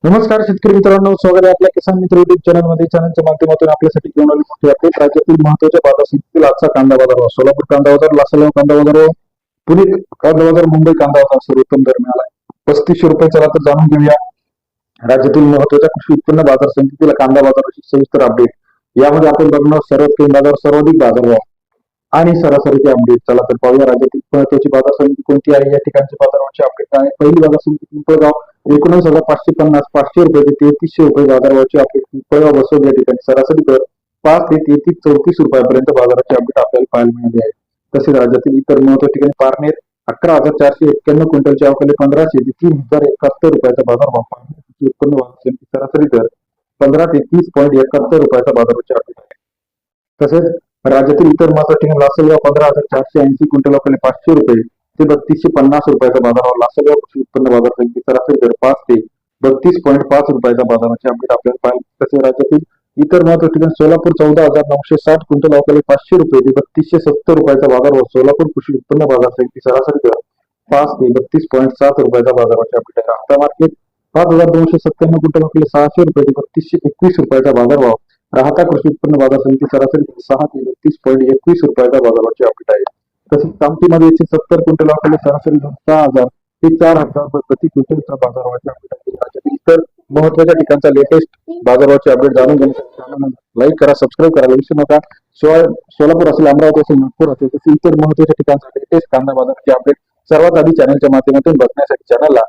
नमस्कार शेतकरी मित्रांनो, स्वागत आहे आपल्या किसान मित्र युट्यूब चॅनल मध्ये. चॅनलच्या माध्यमातून आपल्यासाठी घेऊन आले मोठी अपडेट. राज्यातील महत्त्वाच्या बाजार समितीतील आजचा कांदा बाजार भाव. सोलापूर कांदा बाजार, लासलगाव कांदा बाजार, पुणे कांदा बाजार, मुंबई कांदा बाजार सर्वोत्तम दर मिळाला 3500 रुपये. चला तर जाणून घेऊया राज्यातील महत्त्वाच्या कृषी उत्पन्न बाजार समितीतील कांदा बाजाराची सविस्तर अपडेट. यामध्ये आपण बघणार सर्वात कमी बाजार, सर्वाधिक बाजारभाव आणि सरासरीचे अपडेट. चला तर पाहूया राज्यातील महत्त्वाची बाजार समिती कोणती आहे, या ठिकाणचे बाजाराचे अपडेट आहे. पहिली बाजार समिती पिंपळगाव, 19,550 500 रुपये ते 3300 रुपये बाजाराचे अपडेट पिंपळगाव बसवली. या ठिकाणी सरासरी दर 5 ते 33-34 रुपयापर्यंत बाजाराचे अपडेट आपल्याला पाहायला मिळाले आहे. तसेच राज्यातील इतर महत्त्वाच्या ठिकाणी पारनेर 11,491 क्विंटलचे अवकाले 1500 ते 3,071 रुपयाचा बाजारभाव. पारनेर उत्पन्न बाजार समिती सरासरी दर 15 ते 30.71 रुपयाचा बाजाराचे अपडेट आहे. तसेच राज्यातील इतर महत्त्वाच्या ठिकाणी लासलगाव 15,480 क्विंटल अवकाले 500 रुपये ते 3250 रुपयाचा बाजारभाव. लासलगाव कृषी उत्पन्न बाजार समिती सरासरी दर 5 ते 32.5 रुपयाचा बाजाराचे अपडेट आपल्याला पाहिजे. तसेच राज्यातील इतर महत्त्वाच्या ठिकाणी सोलापूर 14,960 क्विंटल अवकाले 500 रुपये ते 3270 रुपयाचा बाजारभाव. सोलापूर कृषी उत्पन्न बाजार समिती सरासरी दर 5 ते 32.7 रुपयाचा बाजाराचे अपडेट आहे. राहता मार्केट 5,297 क्विंटल अवकाले 600 रुपये ते 3221 रुपयाचा बाजारभाव. राहता कृषी उत्पन्न बाजार समिती सरासरी 6 ते 32.21 रुपयाचा बाजाराचे अपडेट आहे. तसेच कामठीमध्ये 170 क्विंटल अवकाले सरासरी 6,000 ते 4,000 रुपये प्रति क्विंटलचा बाजारभावाचे अपडेट आहे. राज्यातील इतर महत्त्वाच्या ठिकाणचा लेटेस्ट बाजारभावाचे अपडेट जाणून घेण्यासाठी लाईक करा, सबस्क्राईब करायला विसरू नका. सोलापूर असेल, अमरावती असेल, नागपूर असेल, तसे इतर महत्त्वाच्या ठिकाणचा लेटेस्ट कांदा बाजाराचे अपडेट सर्वात आधी चॅनलच्या माध्यमातून बघण्यासाठी चॅनलला